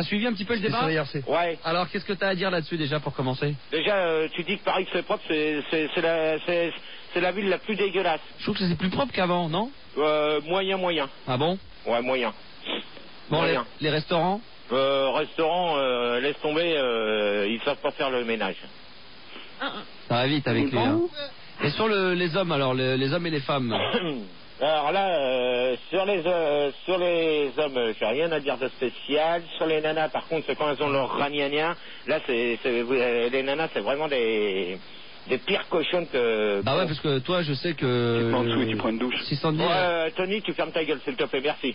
T'as suivi un petit peu le débat? Ouais. Alors, qu'est-ce que t'as à dire là-dessus déjà pour commencer? Déjà, tu dis que Paris que c'est propre, c'est la ville la plus dégueulasse. Je trouve que c'est plus propre qu'avant, non? Moyen. Ah bon? Ouais, moyen. Bon, moyen. Les restaurants? Restaurant, laisse tomber, ils savent pas faire le ménage. Ça va vite avec lui. Hein. Et sur les hommes, alors, les hommes et les femmes? Alors là, sur les hommes, j'ai rien à dire de spécial. Sur les nanas, par contre, c'est quand elles ont leur ragnagna. Là, les nanas, c'est vraiment des pires cochons que... Bah ouais, parce que toi, je sais que... Tu prends en dessous et tu prends une douche. 610... Tony, tu fermes ta gueule, s'il te plaît, merci.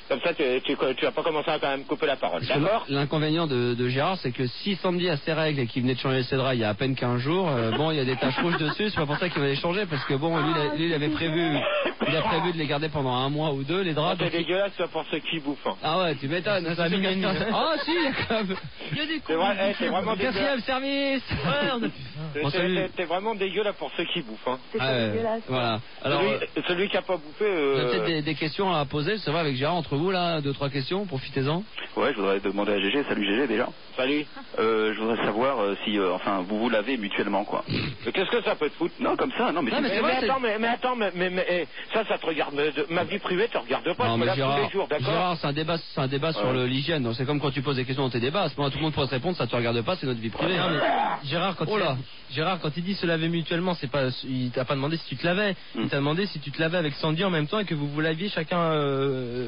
Comme ça, tu vas pas commencer à quand même couper la parole, d'accord? L'inconvénient de Gérard, c'est que si Sandy a ses règles et qu'il venait de changer ses draps il y a à peine 15 jours, bon, il y a des taches rouges dessus, c'est pas pour ça qu'il va les changer, parce que bon, lui, il avait prévu de les garder pendant un mois ou deux, les draps. C'est dégueulasse, ça, pour ceux qui bouffent. Hein. Ah ouais, tu m'étonnes. Ah si, il y a quand même... Il y a des coups. C'est vraiment dégueulasse. Quatrième service. Ouais, on a pu... T'es vraiment dégueulasse pour ceux qui bouffent. Hein. C'est dégueulasse. Voilà. Alors, celui qui a pas bouffé... On a peut-être des questions à poser, c'est vrai, avec Gérard, entre vous, là, 2-3 questions, profitez-en. Ouais, je voudrais demander à Gégé. Salut Gégé, déjà. Salut. Je voudrais savoir si, enfin, vous lavez mutuellement, quoi. Mais qu'est-ce que ça peut te foutre? Non, comme ça, non, mais... Non, mais attends, ça te regarde. Ma vie privée, te regarde pas. Non, je me mais lave Gérard, tous les jours, d'accord? Gérard, c'est un débat sur l'hygiène. Donc c'est comme quand tu poses des questions dans tes débats. À ce moment, tout le monde pourrait te répondre, ça te regarde pas, c'est notre vie privée. Non, mais Gérard, quand il dit se laver mutuellement, c'est pas, il t'a pas demandé si tu te lavais. Il t'a demandé si tu te lavais avec Sandy en même temps et que vous laviez chacun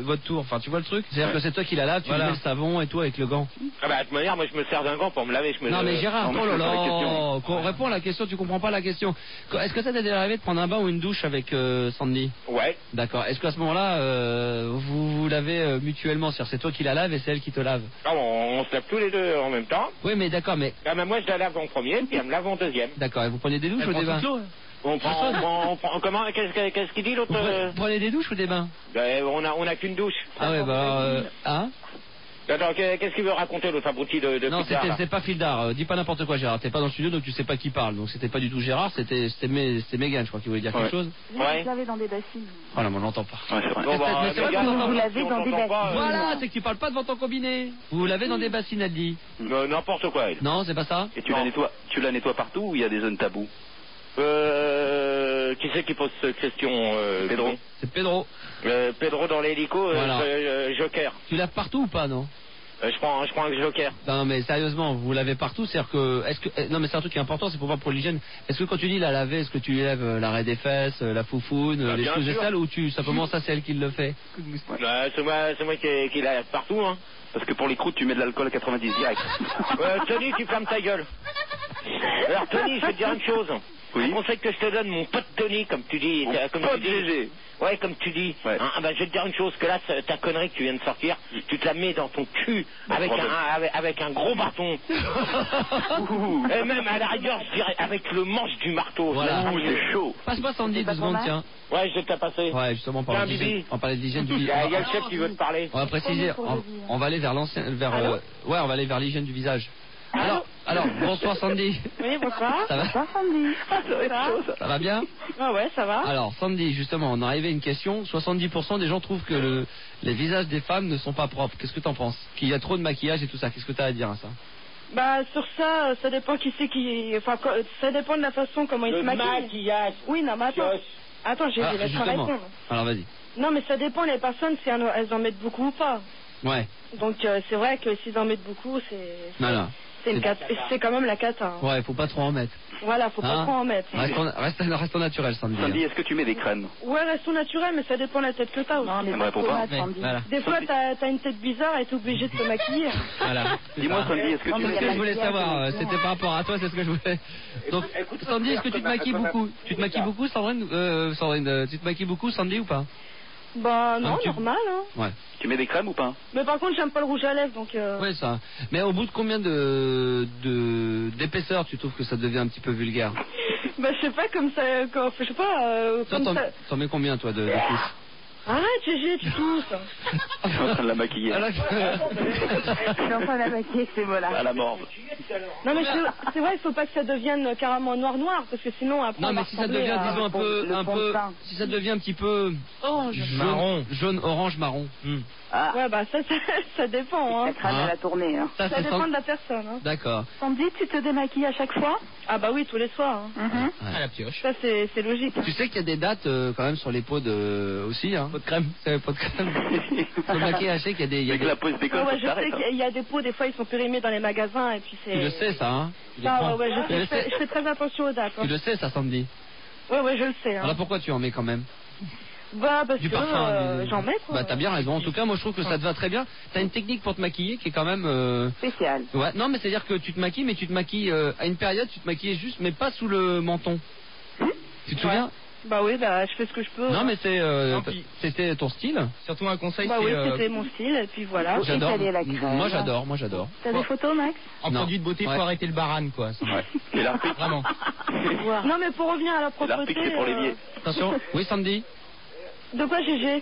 votre tour. Enfin, tu vois le truc? C'est-à-dire que c'est toi qui la laves, tu mets le savon et toi avec le gant. Ah bah de toute manière, moi je me sers d'un gant pour me laver. Non mais Gérard, oh là là, qu'on répond à la question, tu comprends pas la question. Est-ce que ça t'est déjà arrivé de prendre un bain ou une douche avec Sandy? Ouais. D'accord. Est-ce qu'à ce moment-là, vous lavez mutuellement? C'est-à-dire c'est toi qui la lave et c'est elle qui te lave? Ah, on se lave tous les deux en même temps. Oui mais d'accord, mais... Ah, mais moi je la lave en premier, puis elle me lave en deuxième. D'accord, et vous prenez des douches ou des bains? On prend comment? Qu'est-ce qu'il dit l'autre? Vous prenez des douches ou des bains? On a qu'une douche. Ah ouais, bah hein? Attends, qu'est-ce qu'il veut raconter l'autre abruti de Non, c'est pas Fildar. Dis pas n'importe quoi, Gérard. T'es pas dans le studio, donc tu sais pas qui parle. Donc c'était pas du tout Gérard, c'était Mégane, je crois qu'il voulait dire quelque chose. Vous lavez dans des bassines. Oh là, moi, on l'entend pas. Ouais, c'est vrai. Bon, Mais c'est vrai qu'on Vous lavez dans des bassines. Voilà, c'est que tu parles pas devant ton combiné. Vous lavez dans des bassines, elle dit. N'importe quoi, elle. Non, c'est pas ça. Et tu la nettoies partout ou il y a des zones tabous? Qui c'est qui pose cette question? Pedro. C'est Pedro. Pedro dans l'hélico, Voilà. Joker. Tu laves partout ou pas, non? Je prends un Joker. Non mais sérieusement, vous lavez partout, c'est-à-dire que non mais c'est un truc qui est important, c'est pour voir pour l'hygiène. Est-ce que quand tu dis la laver, est-ce que tu lui lèves l'arrêt des fesses, la foufoune, les choses sales, ou simplement ça c'est elle qui le fait? C'est moi qui la lave partout, hein. Parce que pour les croûtes, tu mets de l'alcool à 90 direct. Tony, tu fermes ta gueule. Alors Tony, je vais te dire une chose. Oui. Un conseil que je te donne, mon pote Tony, comme tu dis. Ouais, comme tu dis. Ouais. Hein, bah, je vais te dire une chose, que là, ta connerie que tu viens de sortir, tu te la mets dans ton cul avec un gros bâton. Et même à la rigueur, je dirais, avec le manche du marteau. Voilà. C'est chaud. Passe-moi Sandy 2 secondes, tiens. Ouais, je vais te la passer. Ouais, justement, on parlait de l'hygiène du Il y visage. a le chef qui veut te parler. On va préciser, on va aller vers l'ancien, on va aller vers l'hygiène du visage. Alors, bonsoir Sandy. Oui, bonsoir. Ça va? Bonsoir, Sandy. Ça va bien? Ah ouais, ça va. Alors, Sandy, justement, on est arrivé à une question. 70% des gens trouvent que les visages des femmes ne sont pas propres. Qu'est-ce que t'en penses? Qu'il y a trop de maquillage et tout ça. Qu'est-ce que t'as à dire à ça? Bah, sur ça, ça dépend qui c'est qui... Enfin, ça dépend de la façon comment ils se maquillent. Le maquillage. Oui, non, mais attends, je vais laisser répondre. Alors, vas-y. Non, mais ça dépend les personnes si elles en mettent beaucoup ou pas. Ouais. Donc, c'est vrai que s'ils en mettent beaucoup, Non. c'est quand même la cata. Hein. Ouais, faut pas trop en mettre. Voilà, faut pas trop en mettre. Restons naturel, Sandy. Sandy, est-ce que tu mets des crèmes? Ouais, restons naturel, mais ça dépend de la tête que t'as aussi. Elle me répond pas. Voilà. Des fois, t'as une tête bizarre et t'es obligé de te maquiller. Voilà. Dis-moi, Sandy, est-ce que tu C'est ce que mets je voulais savoir, c'était par rapport à toi, c'est ce que je voulais. Donc, Sandy, est-ce que tu te maquilles beaucoup? Tu te maquilles beaucoup, Sandrine? Tu te maquilles beaucoup, Sandy, ou pas? Bah non, normal, hein. Ouais. Tu mets des crèmes ou pas? Mais par contre, j'aime pas le rouge à lèvres, donc... Ouais, ça. Mais au bout de combien d'épaisseur tu trouves que ça devient un petit peu vulgaire? Bah je sais pas, comme ça... je sais pas... Toi, t'en mets combien, toi, de couches? Arrête, Gégé, tu tousses. Je suis en train de la maquiller. Ah, là, Je suis en train de la maquiller, c'est voilà. À la morve. Non, mais c'est vrai, il faut pas que ça devienne carrément noir, parce que sinon, après, non, on mais va si ça ressembler devient, à- disons, un peu, si ça devient un petit peu Marron. jaune, orange, marron. Ah, Ouais, bah ça dépend, hein. la crâne à la tournée. Hein. Ça c'est dépend sans- de la personne, hein. D'accord. Sandy, tu te démaquilles à chaque fois? Ah bah oui, tous les soirs, hein. À la pioche. Ça, c'est logique. Tu sais qu'il y a des dates quand même sur les pots aussi, hein. Pot de crème. C'est pot de crème. Sur le maquillage, je sais qu'il y a des. Dès que la pause décolle, Ouais, ça je s'arrête. sais qu'il y a des pots, des fois, ils sont périmés dans les magasins, et puis c'est... Tu le sais, ça, hein. Tu les Ah, prends. ouais, Tu le sais. je fais très attention aux dates, hein. Tu le sais, ça, Sandy. Ouais, je le sais, hein. Alors pourquoi tu en mets quand même? Bah, parce Du que parfum. j'en mets, quoi. Bah, t'as bien raison. En tout cas, moi, je trouve que ça te va très bien. T'as une technique pour te maquiller qui est quand même. Spécial. Ouais, non, mais c'est-à-dire que tu te maquilles, mais tu te maquilles à une période, tu te maquillais juste, mais pas sous le menton. Tu te souviens? Bah oui, bah je fais ce que je peux. Non, mais Non, puis- c'était ton style. Surtout un conseil, Bah c'est oui, c'était mon style, et puis voilà. J'adore. étaler la crème. Moi, j'adore. T'as des photos, Max? en Non. produit de beauté, Ouais. faut arrêter le baran, quoi. Ouais. Et l'arpic, Vraiment. Non, mais pour revenir à la propreté... l'arpic, c'est pour les biais. Attention. Oui, Sandy. De quoi, Gégé?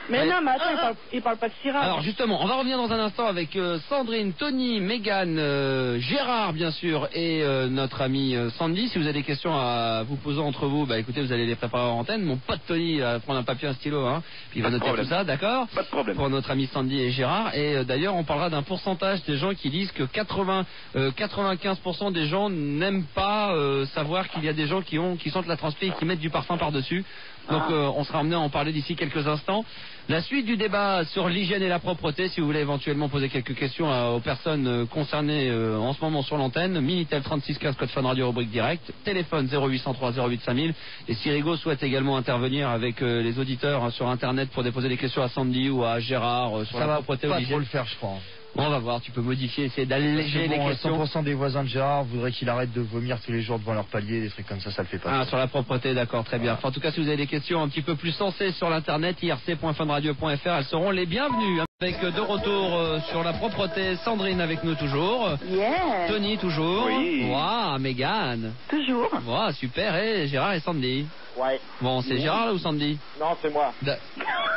Mais Ouais. non, mais attends, il parle pas de cirage. Alors justement, on va revenir dans un instant avec Sandrine, Tony, Mégane, Gérard bien sûr et notre ami Sandy. Si vous avez des questions à vous poser entre vous, bah écoutez, vous allez les préparer en antenne. Mon pote Tony va prendre un papier, un stylo, hein, puis il va Pas de noter problème. tout ça, d'accord? Pas de problème. Pour notre ami Sandy et Gérard. Et d'ailleurs, on parlera d'un pourcentage des gens qui disent que 95% des gens n'aiment pas savoir qu'il y a des gens qui sentent la transpi et qui mettent du parfum par-dessus. Donc on sera amené à en parler d'ici quelques instants. La suite du débat sur l'hygiène et la propreté, si vous voulez éventuellement poser quelques questions aux personnes concernées en ce moment sur l'antenne, Minitel 3615 code Fun Radio rubrique direct, téléphone 0803 08 5000. Et si Rigaud souhaite également intervenir avec les auditeurs sur internet pour déposer des questions à Sandy ou à Gérard sur Ça la va propreté ou pas trop l'hygiène. le faire, je crois. On va voir, tu peux modifier, essayer d'alléger les Bon, questions. 100% des voisins de Gérard voudraient qu'il arrête de vomir tous les jours devant leur palier, des trucs comme ça le fait pas. Ah, sur la propreté, d'accord, très bien. Enfin, en tout cas, si vous avez des questions un petit peu plus sensées sur l'internet, irc.funradio.fr, elles seront les bienvenues. Avec de retour sur la propreté, Sandrine avec nous toujours, Yeah. Tony toujours, Oui. Waouh, Mégane, Toujours. waouh, super, et Gérard et Sandy. Ouais. Bon, c'est Gérard ou Sandy? Non, c'est moi.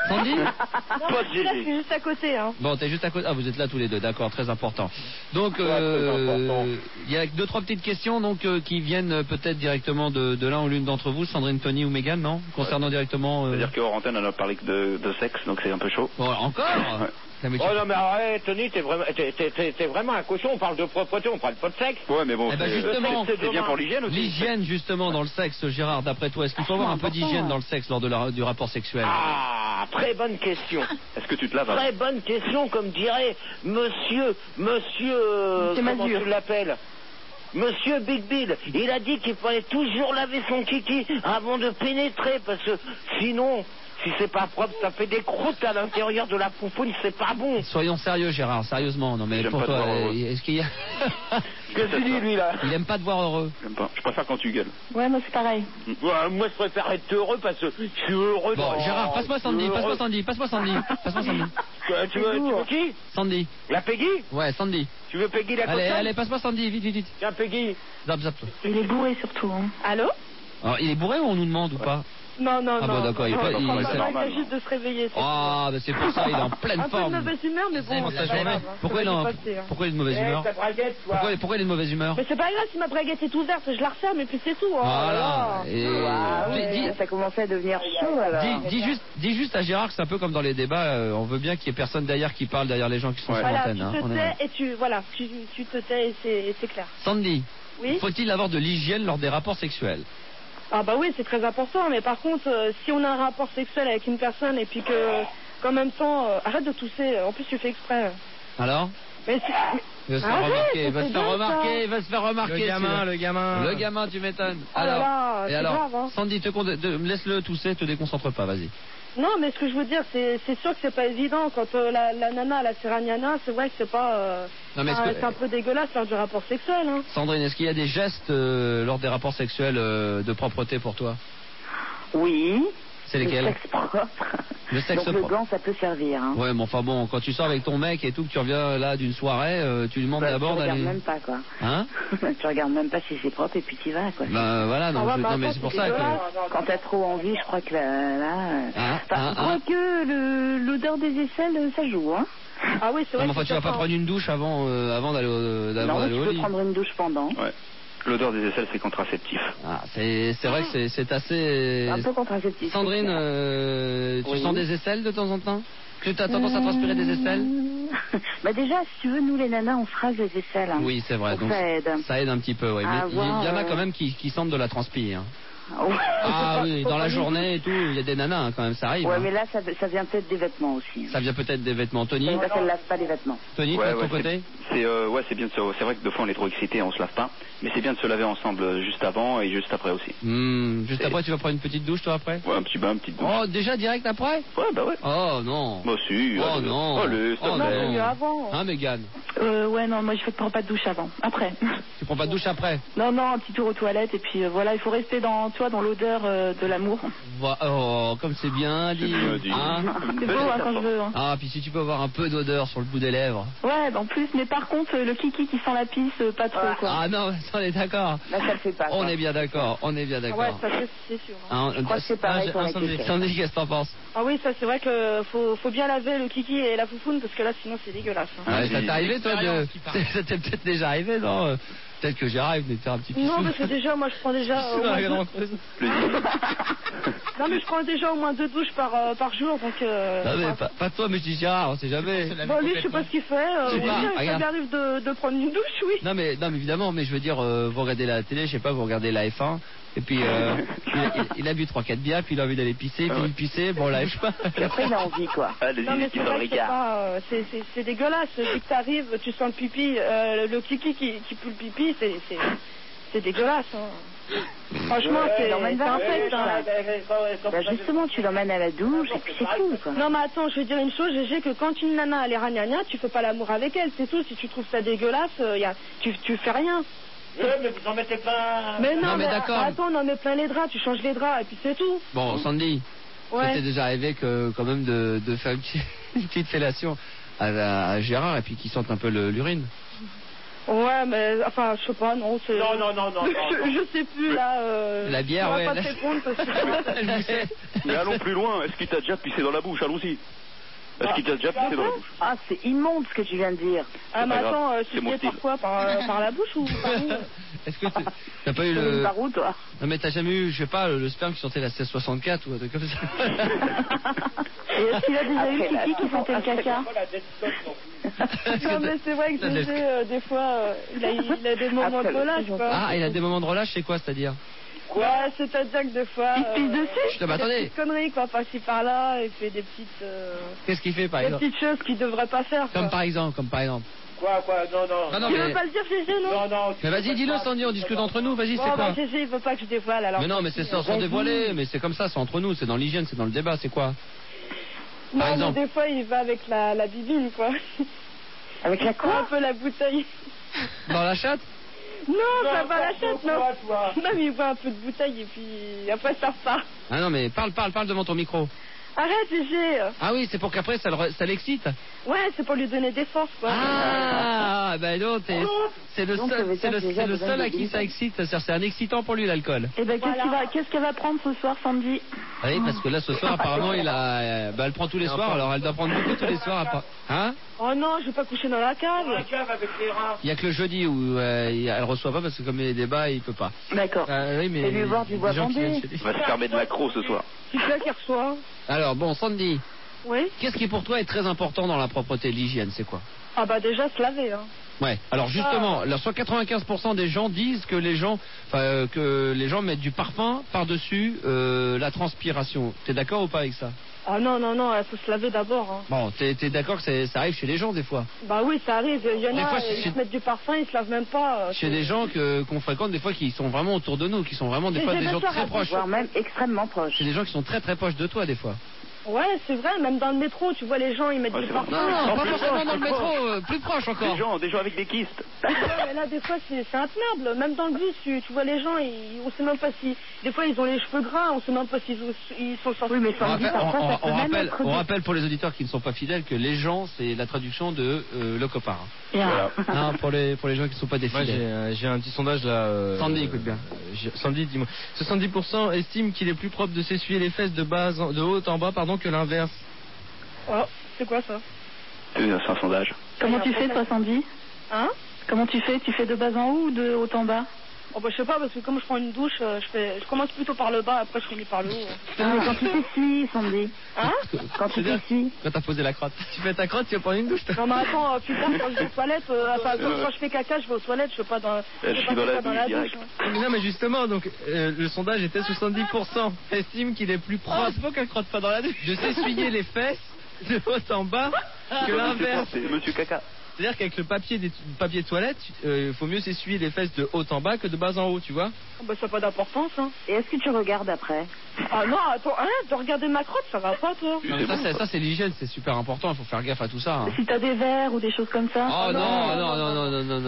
Sandy? Pas de Là, je Gégé. suis juste à côté, hein. Bon, t'es juste à côté. Ah, vous êtes là tous les deux, d'accord, très important. Donc, très important. il y a 2-3 petites questions donc qui viennent peut-être directement de l'un ou l'une d'entre vous, Sandrine, Tony ou Mégane, non? Concernant directement. C'est-à-dire qu'hors antenne, on a parlé que de sexe, donc c'est un peu chaud. Bon, encore? Ouais. Non, mais tu- Oh non, mais arrête, Tony, t'es vraiment un cochon. On parle de propreté, on parle pas de sexe. Ouais, mais bon, Eh ben, c'est justement, c'est bien pour l'hygiène aussi. L'hygiène, justement, dans le sexe, Gérard, d'après toi, est-ce qu'il faut avoir un peu d'hygiène dans le sexe lors du rapport sexuel? Ah, très bonne question. Est-ce que tu te laves avant? Très bonne question, comme dirait monsieur, comment Masure. tu l'appelles? Monsieur Big Bill, il a dit qu'il fallait toujours laver son kiki avant de pénétrer, parce que sinon, si c'est pas propre, ça fait des croûtes à l'intérieur de la poupoune, c'est pas bon. Soyons sérieux, Gérard, sérieusement. Non, mais J'aime pour pas te toi, voir heureux. est-ce qu'il y a... Qu'est-ce que tu dis, lui, là? Il aime pas te voir heureux. J'aime pas. Je préfère quand tu gueules. Ouais, moi c'est pareil. Ouais, moi, je préfère être heureux, parce que je suis heureux Bon, dans... Gérard, passe-moi Sandy, je suis passe-moi heureux. Sandy, passe-moi Sandy, passe-moi Sandy. Tu veux qui? Sandy, La Peggy? ouais, Sandy. Tu veux Peggy la Allez, cocotte? allez, passe-moi Sandy, vite, vite, vite. Tiens, Peggy. Zap, zap. Il est bourré surtout. Hein. Allô? Alors, il est bourré ou on nous demande ou pas? Non, non, Ah non. bon, d'accord, il est pas- Non, il- non, c'est non, normal. il vient juste de se réveiller. c'est Ah, bah c'est pour ça, il est en pleine un peu de forme. mauvaise humeur, mais bon, Comment c'est ça, pas jamais grave, hein. Pourquoi il Ça est va en- passer, hein. pourquoi il est de mauvaise humeur? ta braguette, toi. Pourquoi il est de mauvaise humeur? Mais c'est pas grave si ma braguette est ouverte, je la referme et puis c'est tout. Hein. Voilà. Et Ah dis- ouais, dis- ça commençait à devenir chaud alors. dis juste à Gérard que c'est un peu comme dans les débats, on veut bien qu'il y ait personne derrière qui parle derrière les gens qui sont Ouais. sur Voilà, l'antenne. tu hein. te On est- tais et tu te tais et c'est clair. Sandy, Oui. faut-il avoir de l'hygiène lors des rapports sexuels? Ah bah oui, c'est très important, mais par contre, si on a un rapport sexuel avec une personne et puis que, qu'en même temps, arrête de tousser, en plus tu fais exprès. Alors? Mais c'est- Il va se faire Arrête, remarquer, il ça va se fait faire bien, remarquer, ça. il va se faire remarquer. Le gamin, celui-là. le gamin. Le gamin, tu m'étonnes. Oh là là, et c'est alors, grave, hein. Sandy, laisse-le tousser, te déconcentre pas, vas-y. Non, mais ce que je veux dire, c'est sûr que c'est pas évident. Quand la nana, la séraniana, c'est vrai que c'est pas... Non, mais est-ce que- c'est un peu dégueulasse lors du rapport sexuel. Hein. Sandrine, est-ce qu'il y a des gestes lors des rapports sexuels de propreté pour toi? Oui. C'est Le lesquels? sexe propre. Le sexe Donc le propre. gant, ça peut servir. Hein. Ouais, mais enfin bon, quand tu sors avec ton mec et tout, que tu reviens là d'une soirée, tu lui demandes d'abord Tu regardes d'aller. même pas, quoi. Hein? Tu regardes même pas si c'est propre et puis tu vas, quoi. Ben voilà, non, non, mais c'est pour ça que. Quand t'as trop envie, je crois que là... Je crois que l'odeur des aisselles, ça joue, hein. Ah oui, c'est Non, vrai. mais enfin, tu vas pas prendre une douche avant d'aller Non, au tu peux lit. prendre une douche pendant. Ouais. L'odeur des aisselles, c'est contraceptif. Ah, c'est vrai que c'est assez. Un peu contraceptif. Sandrine, tu Oui. sens des aisselles de temps en temps? Que tu as tendance à transpirer des aisselles? Bah déjà, si tu veux, nous les nanas, on se rase les aisselles. Hein. Oui, c'est vrai. Donc Donc, ça aide. ça aide un petit peu, oui. Mais il y en a Avoir, quand même qui sentent de la transpi. Hein. Ouais. Ah oui, dans la journée et tout, il y a des nanas hein, quand même, ça arrive. Ouais, hein. mais là, ça vient peut-être des vêtements aussi. Ça vient peut-être des vêtements. Tony, Parce qu'elle lave pas les vêtements. Tony, toi, de ton côté? C'est bien de se... C'est vrai que des fois on est trop excité, on se lave pas, mais c'est bien de se laver ensemble juste avant et juste après aussi. Juste après, tu vas prendre une petite douche, toi, après? Ouais, un petit bain, une petite douche. Oh, déjà direct après? Ouais, bah ouais. Oh non. Bah si. Oh non. Allez, Oh Non, non. c'est mieux avant. Hein, Mégane? Ouais, non, moi je prends pas de douche avant. Après. Tu prends pas de douche après? Non, non, un petit tour aux toilettes et puis voilà, il faut rester dans, tu vois, dans l'odeur de l'amour. Oh, comme c'est bien dit. C'est bien dit. Hein? C'est beau hein, quand je veux. Hein. Ah, puis si tu peux avoir un peu d'odeur sur le bout des lèvres. Ouais, en plus, mais par contre, le kiki qui sent la pisse, pas trop quoi. Ah non, on est d'accord. Là, ça le fait pas. On quoi. est bien d'accord, on est bien Ouais, d'accord. ça c'est sûr. Hein, Je crois que c'est pareil pour la kékette. Sandy, qu'est-ce que t'en penses? Ah oui, ça c'est vrai que faut bien laver le kiki et la foufoune parce que là sinon c'est dégueulasse. Hein. Ouais, ça t'est arrivé toi de... Ça t'est peut-être déjà arrivé, non? Peut-être que Gérard venait de faire un petit pissou. Non, parce que déjà, moi je prends déjà. Dans la grande creuse. Non, mais je prends déjà au moins 2 douches par jour donc. Non, mais pas toi, mais je dis Gérard, on sait jamais. Bon, lui, je sais pas ce qu'il fait. Je sais Oui, pas, ça regarde. lui arrive de prendre une douche, oui. Non mais évidemment, mais je veux dire, vous regardez la télé, je sais pas, vous regardez la F1, et puis il a bu 3-4 bières, puis il a envie d'aller pisser, puis il pissait, bon là, je sais pas. Et après, il a envie, quoi. Allez-y, Non, mais tu c'est dans le vrai que c'est regard. pas. C'est dégueulasse. Dès que t'arrives, tu sens le pipi, le kiki qui pue le pipi, c'est dégueulasse. Hein. Franchement, c'est infect. Hein. Bah, justement, tu l'emmènes à la douche et puis c'est cool, quoi. Non mais attends, je vais dire une chose, GG, que quand une nana elle est ragnagna, tu fais pas l'amour avec elle, c'est tout. Si tu trouves ça dégueulasse, tu fais rien. Mais vous en mettez pas. Mais non, Non, mais d'accord. attends, on en met plein les draps, tu changes les draps et puis c'est tout. Bon, Sandy, ça Ouais. t'est déjà arrivé que quand même de faire une petite fellation à Gérard et puis qu'il sente un peu l'urine? Ouais, mais enfin, je sais pas, non, c'est. Non. Je sais plus là. La bière, je ouais, pourrais pas la- te répondre parce que. Mais allons plus loin, est-ce qu'il t'a déjà pissé dans la bouche? Allons-y. Est-ce qu'il t'a déjà pissé dans la bouche? Ah, c'est immonde ce que tu viens de dire. Ah, mais pas grave, attends, c'est mon sucer par style. quoi par la bouche ou par où? Est-ce que t'as pas eu le... Par où, toi? Non mais t'as jamais eu, je sais pas, le sperme qui sentait la 1664 ou un truc comme ça? Et est-ce qu'il a déjà eu le kiki qui sentait le caca? Non, mais c'est vrai que Ça, GG, des fois, il a des moments de relâche, quoi. Ah, il a des moments de relâche, c'est quoi, c'est-à-dire? Ouais, c'est-à-dire que des fois. Il se pisse dessus? Je te attendez, Des petites conneries, quoi, par-ci par-là, et fait des petites. qu'est-ce qu'il fait par Des exemple? petites choses qu'il devrait pas faire, quoi. Comme par exemple. Quoi, non. Ah non, Tu mais... veux pas le dire, GG, non? Non. Mais vas-y, dis-le Sandy, on discute entre nous, vas-y, c'est Bon, quoi? bah, GG, il veut pas que je dévoile, alors. Mais non, mais c'est sans dévoiler, mais c'est comme ça, c'est entre nous, c'est dans l'hygiène, c'est dans le débat, c'est quoi? Non, par mais exemple. des fois, il va avec la bibine, quoi. Avec la Un quoi? peu la bouteille. Dans la chatte? Non, ça va la chatte, non. Non, mais il boit un peu de bouteille et puis après ça repart. Ah non, mais parle devant ton micro. Arrête, GG. Ah oui, c'est pour qu'après ça l'excite. Ouais, c'est pour lui donner des forces, quoi. Ah, ben non, c'est le Donc, ça veut seul, dire déjà c'est le besoin seul de à qui bise. ça excite, c'est-à-dire c'est un excitant pour lui l'alcool. Et ben Voilà. qu'est-ce qu'elle va prendre ce soir, Sandy? Oui, parce que là ce soir apparemment elle prend tous les soirs, alors elle doit prendre beaucoup tous les soirs. Hein? Oh non, je vais pas coucher dans la cave. Avec les rats. Il y a que le jeudi où elle reçoit pas parce que comme il y a des débats, il peut pas. D'accord. Oui, mais Et lui boire du des bois gens qui bandé. viennent chez lui. On va se fermer de l'accro ce soir. Tu sais qui reçoit? Alors bon, Sandy, Oui. qu'est-ce qui pour toi est très important dans la propreté, l'hygiène, c'est quoi? Ah bah déjà se laver, hein. Ouais. Alors justement, là, soit 95% des gens disent que les gens mettent du parfum par-dessus la transpiration. T'es d'accord ou pas avec ça? Ah non, il faut se laver d'abord, hein. Bon, t'es d'accord que ça arrive chez les gens des fois? Bah oui, ça arrive. Il y en Des a, fois, ils c'est- se mettent du parfum, ils se lavent même pas. Chez des gens qu'on fréquente des fois qui sont vraiment autour de nous, qui sont vraiment des Mais fois j'ai des des gens soeurs très à proches. Voire même extrêmement proche. C'est des gens qui sont très très proches de toi des fois. Ouais, c'est vrai, même dans le métro, tu vois les gens, ils mettent des parfums. Non, pas forcément dans le métro, plus proche encore. Des gens avec des kystes. Ouais, mais là, des fois, c'est intenable. Même dans le bus, tu vois les gens, on sait même pas si... Des fois, ils ont les cheveux gras, on sait même pas s'ils sont sortis. Oui, mais on rappelle pour les auditeurs qui ne sont pas fidèles que les gens, c'est la traduction de le copain. Voilà. Non, pour les gens qui ne sont pas des fidèles. Moi, j'ai un petit sondage là. Sandy, écoute bien. Sandy, dis-moi. 70% estiment qu'il est plus propre de s'essuyer les fesses de haut en bas, que l'inverse. Oh, c'est quoi ça? C'est un sondage. Comment tu fais, toi, Sandy? Hein? Comment tu fais? Tu fais de bas en haut ou de haut en bas? Oh bah je sais pas, parce que comme je prends une douche, je commence plutôt par le bas, après je finis par le haut. Non, mais quand tu t'essuies, Sandy. Hein? Quand tu t'essuies. Quand t'as posé la crotte. Tu fais ta crotte, tu vas prendre une douche. Non mais attends, plus tard quand je vais aux toilettes, quand je fais caca, je vais aux toilettes, je vais pas dans, dans la douche. Hein. Non mais justement, donc le sondage était 70% estiment qu'il est plus proche faut qu'elle crotte pas dans la douche. de s'essuyer les fesses de haut en bas que l'inverse. C'est Monsieur Caca. C'est-à-dire qu'avec le papier toilette, il faut mieux s'essuyer les fesses de haut en bas que de bas en haut, tu vois. Oh bah ça n'a pas d'importance, hein. Et est-ce que tu regardes après? Ah non, attends, de regarder ma crotte, ça va pas, toi. Non, mais ça c'est l'hygiène, c'est super important, il faut faire gaffe à tout ça. Hein. Si t'as des verres ou des choses comme ça. Oh non.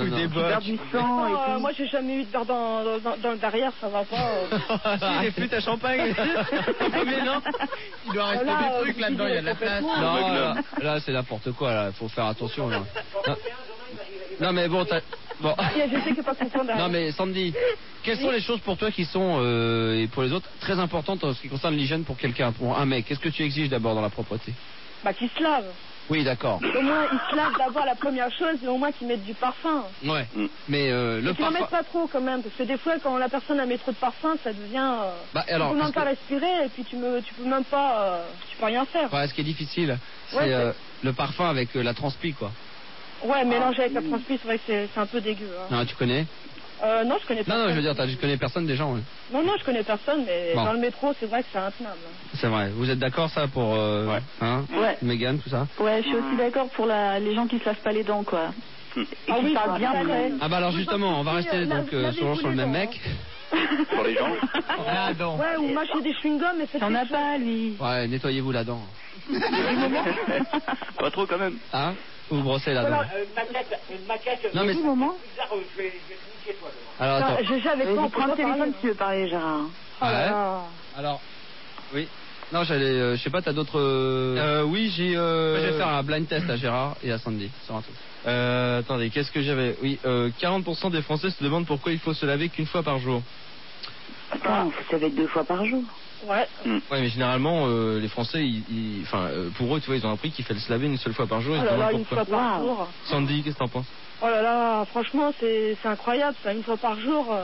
Ou des Tu perds bottes. du sang et tout. Moi j'ai jamais eu de verre dans le derrière, ça va pas. Si, les flûtes à champagne. Mais non. Il doit rester des trucs là-dedans, il y a de la place. Non, là c'est n'importe quoi, là, faut faire attention. Là. Non mais bon, Je sais que pas content derrière. Non mais Sandy, quelles sont les choses pour toi qui sont, et pour les autres, très importantes en ce qui concerne l'hygiène pour quelqu'un, pour un mec? Qu'est-ce que tu exiges d'abord dans la propreté? Bah qu'il se lave. Oui, d'accord. Au moins il se lave d'abord la première chose, et au moins qu'il mette du parfum. Ouais, mais le Tu n'en parfum... mets pas trop quand même, parce que des fois quand la personne a met trop de parfum, ça devient... Bah, alors, tu peux même pas respirer, et puis tu peux même pas... tu peux rien faire. Ouais, ce qui est difficile, c'est Ouais, le parfum avec la transpi, quoi. Ouais, mélanger avec la transpi, c'est vrai que c'est un peu dégueu. Hein. Non, tu connais? Non, je connais personne. Non, je veux dire, tu connais personne des gens, ouais. Non, je connais personne, mais Bon. dans le métro, c'est vrai que c'est intenable. C'est vrai. Vous êtes d'accord, ça, pour... hein, Ouais. Mégane, tout ça? Ouais, je suis aussi d'accord pour les gens qui se lavent pas les dents, quoi. Et qui parlent bien après. Ah bah alors justement, on va rester donc sur le même mec. Pour les gens. Ah non. Ouais, ou mâcher des chewing-gums, mais c'est... T'en as pas, lui. Ouais, nettoyez-vous la dent. Pas trop quand même. Hein? Vous brossez la dent. Une maquette. Non mais... Moment. Je vais niquer toi. Alors attends. Avec Vas-y, quoi prends le téléphone si tu veux parler, Gérard. Oh là là. Alors... Oui. Non, j'allais... je sais pas, t'as d'autres... Oui, j'ai... Moi, je vais faire un blind test à Gérard et à Sandy sur un truc. Attendez, qu'est-ce que j'avais? Oui, 40% des Français se demandent pourquoi il faut se laver qu'une fois par jour. Attends, vous savez 2 fois par jour. Ouais. Ouais, mais généralement, les Français, pour eux, tu vois, ils ont appris qu'il fallait se laver une seule fois par jour. Ils Oh se là demandent là, une pourquoi. fois par jour. Sandy, qu'est-ce que t'en penses? Oh là là, franchement, c'est incroyable, ça, une fois par jour.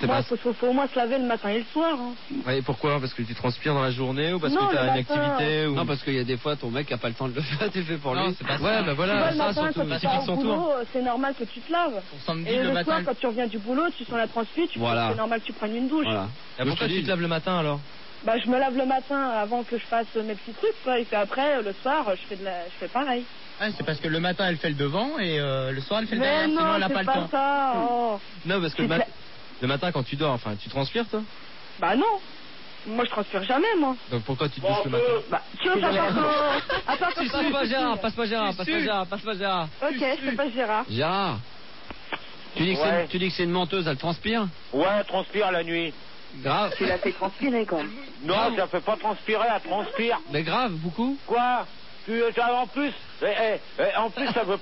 Moi, faut au moins se laver le matin et le soir. Hein. Ouais, pourquoi? Parce que tu transpires dans la journée ou parce Non, que t'as le une matin. activité ou... Non, parce qu'il y a des fois, ton mec a pas le temps de le faire, tu le fais pour lui. Non, c'est pas ça. Ouais, bah Tu vois, voilà, le ça matin, surtout. quand tu typique pars son au tour. boulot, c'est normal que tu te laves. Pour samedi, Et le le matin. soir, quand tu reviens du boulot, tu sens la transpi, Voilà. c'est normal que tu prennes une douche. Voilà. Ah, pourquoi tu te laves le matin alors? Bah, je me lave le matin avant que je fasse mes petits trucs, quoi. Et puis après, le soir, je fais pareil. Ah, c'est parce que le matin elle fait le devant et le soir elle fait le Mais derrière, sinon non, elle a pas c'est le pas temps. ça. Oh. Non, parce que le matin quand tu dors, enfin, tu transpires toi? Bah non. Moi, je transpire jamais, moi. Donc pourquoi tu te douches le matin? Bah, tu veux pas Attends, Passe-moi Gérard, passe-moi Gérard. Ok, je te passe Gérard. Gérard, tu dis que c'est une menteuse, elle transpire? Ouais, elle transpire la nuit. Grave. Tu l'as fait transpirer, quoi. Non, ça fait pas transpirer, elle transpire. Mais grave, beaucoup? Quoi? En plus, elle veut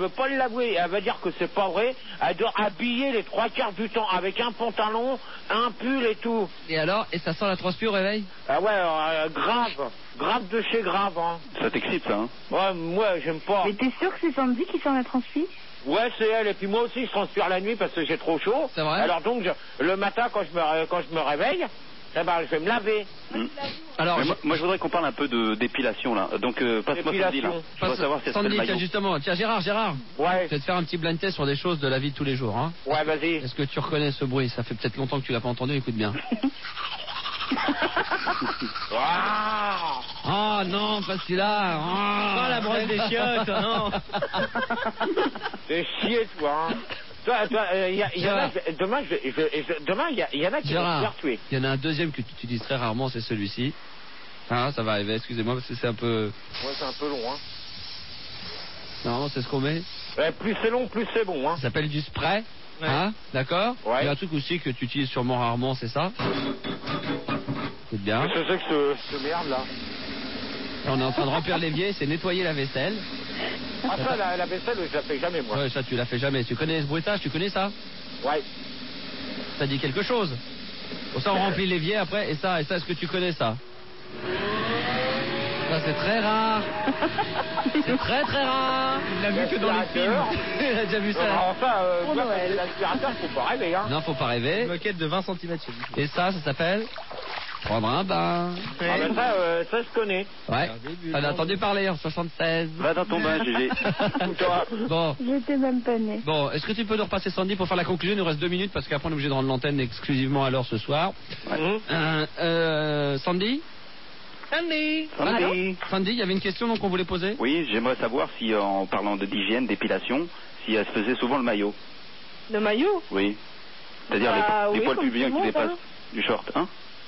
pas l'avouer. Elle va dire que c'est pas vrai. Elle doit habiller les 3/4 du temps avec un pantalon, un pull et tout. Et alors? Et ça sent la transpi au réveil? Ah ouais, grave de chez grave. Hein. Ça t'excite ça, hein? Ouais, moi j'aime pas. Mais t'es sûr que c'est Sandy qui s'en a transmis? Ouais, c'est elle. Et puis moi aussi, je transpire la nuit parce que j'ai trop chaud. C'est vrai? Alors donc, le matin quand je me réveille, eh ben, je vais me laver. Alors, moi je voudrais qu'on parle un peu d'épilation là. Donc passe-moi Sandy là. Je voudrais savoir si elle Sandy, le tiens, maillot. justement, tiens Gérard, Ouais. je vais te faire un petit blind test sur des choses de la vie de tous les jours. Hein. Ouais, vas-y. Est-ce que tu reconnais ce bruit? Ça fait peut-être longtemps que tu l'as pas entendu, écoute bien. Ah non, pas celui-là. Pas la brosse des chiottes, non. T'es chier, toi. Hein. Demain, il y en a qui vont se faire tuer. Il y en a un deuxième que tu utilises très rarement, c'est celui-ci. Ah, ça va arriver, excusez-moi, parce que c'est un peu... Ouais, c'est un peu long, hein. Non, c'est ce qu'on met. Ouais, plus c'est long, plus c'est bon, hein. Ça s'appelle du spray. Hein, d'accord. Ouais. Il y a un truc aussi que tu utilises sûrement rarement, c'est ça? C'est bien. Qu'est-ce que c'est que ce merde, là? Là, on est en train de remplir l'évier, c'est nettoyer la vaisselle. Ah, ça, la vaisselle, je la fais jamais, moi. Ouais, ça, tu la fais jamais. Tu connais ce bruitage, tu connais ça? Ouais. Ça dit quelque chose. Pour ça, on remplit l'évier après, et ça, est-ce que tu connais ça? Ça, c'est très rare. C'est très très rare. Il l'a vu que dans les films. Il a déjà vu ça. Enfin, moi, c'est l'aspirateur, faut pas rêver, hein. Non, faut pas rêver. Une moquette de 20 cm. Et ça s'appelle prendre un bain. Ah, ben ça, je connais. Ouais. T'en as entendu parler en 76. Va dans ton bain, Gégé. Bon. J'étais même pas née. Bon, est-ce que tu peux nous repasser Sandy pour faire la conclusion? Il nous reste 2 minutes parce qu'après on est obligé de rendre l'antenne exclusivement à l'heure ce soir. Sandy? Sandy. Sandy, il y avait une question donc qu'on voulait poser? Oui, j'aimerais savoir si, en parlant d'hygiène, d'épilation, si elle se faisait souvent le maillot. Le maillot? Oui. C'est-à-dire les poils pubiens qui dépassent du short, hein?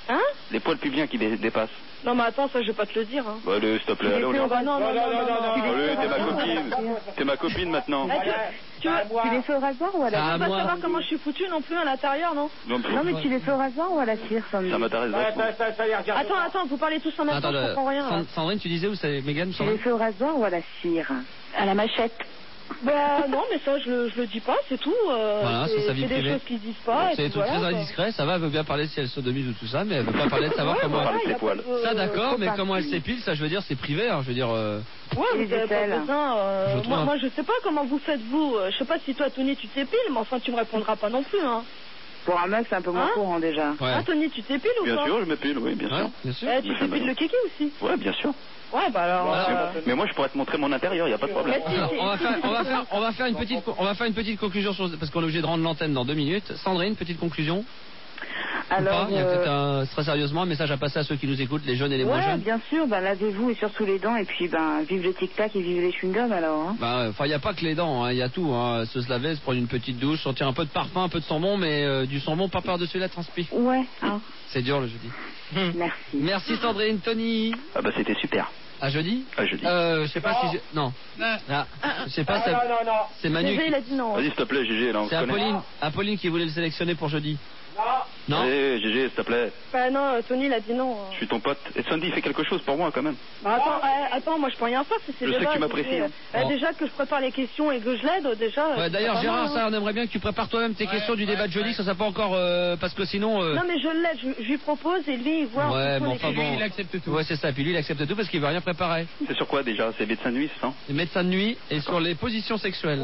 Hein? Les poils pubiens qui dépassent. Non, mais attends, ça, je vais pas te le dire. Hein. Bah, allez, s'il te plaît, allez, Non, non. Allez, t'es ma copine. T'es ma copine maintenant. Tu les fais au rasoir ou à la cire? Tu veux pas savoir comment je suis foutue non plus à l'intérieur, non? Non, mais tu les fais au rasoir ou à la cire, Sandy? Ça m'intéresse vachement. Attends, vous parlez tous en même temps, je comprends rien. Sandrine, tu disais où c'est Mégane? Tu les fais au rasoir ou à la cire? À la machette. Bah non, mais ça, je le dis pas, c'est tout. Voilà, c'est sa vie des privée. choses qu'ils disent pas. C'est des trucs très indiscrets, ça va, elle veut bien parler si elle sodomise ou tout ça, mais elle veut pas parler de savoir comment elle... Ça d'accord, mais comment elle s'épile, ça je veux dire, c'est privé, hein, je veux dire... Ouais, vous avez pas besoin. Moi, je sais pas comment vous faites, vous. Je sais pas si toi, Tony, tu t'épiles, mais enfin, tu me répondras pas non plus, hein. Pour un mec, c'est un peu moins courant déjà. Ouais. Ah, Tony, tu t'épiles ou pas? Bien sûr, je m'épile, oui, bien sûr. Bien sûr. Tu t'épiles le kéké aussi? Ouais, bien sûr. Ouais, bah alors... Mais moi, je pourrais te montrer mon intérieur, y a pas de problème. Alors, on va faire une petite conclusion sur, parce qu'on est obligé de rendre l'antenne dans 2 minutes. Sandrine, petite conclusion. Alors, il y a peut-être très sérieusement un message à passer à ceux qui nous écoutent, les jeunes et les moins jeunes. Bien sûr, lavez-vous et surtout les dents et puis vive le tic-tac et vive les chewing-gums alors. Hein. Enfin, il n'y a pas que les dents, il y a tout. Hein. Se laver, se prendre une petite douche, sortir un peu de parfum, un peu de sambon, mais du sambon pas par-dessus la transpi. Ouais. Hein. C'est dur le jeudi. Merci. Merci Sandrine, Tony. Ah bah c'était super. À jeudi? À jeudi. Je sais pas si... Non. Je sais pas, c'est Manu. Il a dit non. Vas-y, s'il te plaît, Gégé, là, on se C'est connaît. Apolline qui voulait le sélectionner pour jeudi. Non. Allez, Gégé, s'il te plaît. Bah non, Tony, il a dit non. Je suis ton pote. Et Sandy, fais quelque chose pour moi, quand même. Bah attends, moi je peux rien faire si c'est Je sais que tu m'apprécies. Hein. Déjà que je prépare les questions et que je l'aide, déjà... Ouais, d'ailleurs, Gérard, ça, on aimerait bien que tu prépares toi-même tes questions du débat de jeudi, ça pas encore... parce que sinon... Non, mais je l'aide, je lui propose et lui, il voit... Ouais, mais enfin bon... Il accepte tout. Ouais, c'est ça, puis lui, il accepte tout parce qu'il veut rien préparer. C'est sur quoi, déjà? C'est médecin de nuit, c'est ça? Les médecins de nuit et sur les positions sexuelles.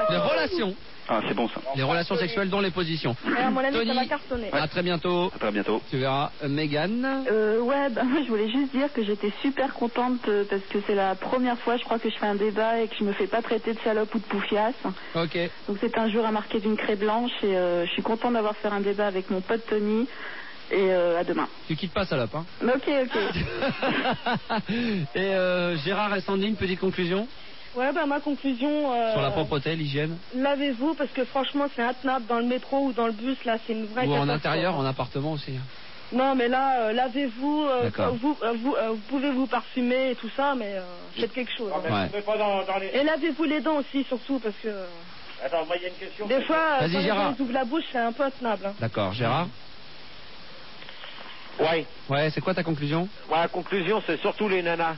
Les relations. Ah, c'est bon, ça. Les relations sexuelles dont les positions. À mon avis, Tony, ça va cartonner. à très bientôt. À très bientôt. Tu verras. Mégane. Ouais, moi je voulais juste dire que j'étais super contente parce que c'est la première fois, je crois, que je fais un débat et que je me fais pas traiter de salope ou de poufiasse. Ok. Donc c'est un jour à marquer d'une craie blanche et je suis contente d'avoir fait un débat avec mon pote Tony. Et à demain. Tu quittes pas salope, hein. Ok. Et Gérard et Sandrine, petite conclusion Ouais, bah ma conclusion... sur la propreté, l'hygiène. Lavez-vous parce que franchement c'est intenable dans le métro ou dans le bus, là c'est une vraie Ou en catastrophe. intérieur, en appartement aussi. Non mais là, lavez-vous, D'accord. vous pouvez vous parfumer et tout ça, mais faites quelque chose. Ouais. Et lavez-vous les dents aussi surtout parce que... Attends, moi il y a une question. Des fois, Vas-y, quand les Gérard. gens ouvrent la bouche, c'est un peu intenable. Hein. D'accord. Gérard. Ouais, c'est quoi ta conclusion? Ma conclusion, c'est surtout les nanas.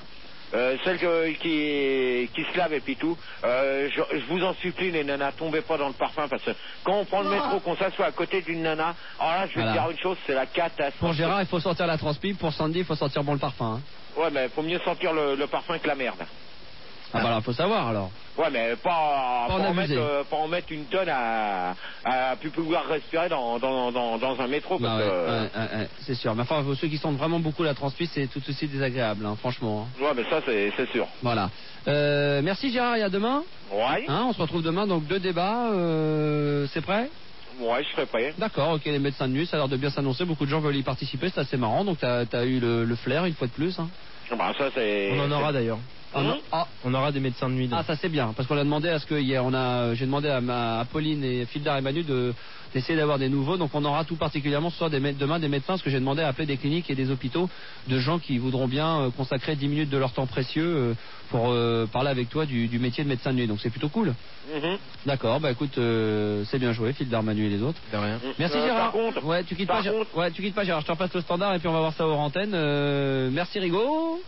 Celles qui se lavent et puis tout. Je vous en supplie, les nanas, tombez pas dans le parfum parce que quand on prend le métro, qu'on s'assoit à côté d'une nana, alors là, je vais te dire une chose, c'est la catastrophe. Pour Gérard, il faut sortir la transpi. Pour Sandy, il faut sortir bon le parfum. Hein. Ouais, mais faut mieux sentir le parfum que la merde. Ah bah alors, faut savoir alors. Ouais, mais pas en mettre une tonne à plus pouvoir respirer dans un métro. Parce ouais, c'est sûr. Mais enfin, ceux qui sentent vraiment beaucoup la transpi, c'est tout aussi désagréable, hein, franchement. Ouais, mais ça, c'est sûr. Voilà. Merci Gérard, et à demain. Ouais. Hein, on se retrouve demain, donc 2 débats. C'est prêt? Ouais, je serai prêt. D'accord, ok, les médecins de nuit, ça a l'air de bien s'annoncer. Beaucoup de gens veulent y participer, c'est assez marrant. Donc t'as eu le flair une fois de plus. Hein. Bah, ça, c'est... On en aura d'ailleurs. On aura des médecins de nuit. Ah, ça c'est bien, parce qu'on a demandé à ce que j'ai demandé à Pauline et Fildar et Manu d'essayer d'avoir des nouveaux, donc on aura tout particulièrement ce soir demain des médecins, parce que j'ai demandé à appeler des cliniques et des hôpitaux de gens qui voudront bien consacrer 10 minutes de leur temps précieux pour parler avec toi du métier de médecin de nuit, donc c'est plutôt cool. D'accord, bah écoute, c'est bien joué, Fildar, Manu et les autres. De rien. Merci Gérard. Par contre, tu quittes pas Gérard, je te repasse le standard et puis on va voir ça hors antenne. Merci Rigaud.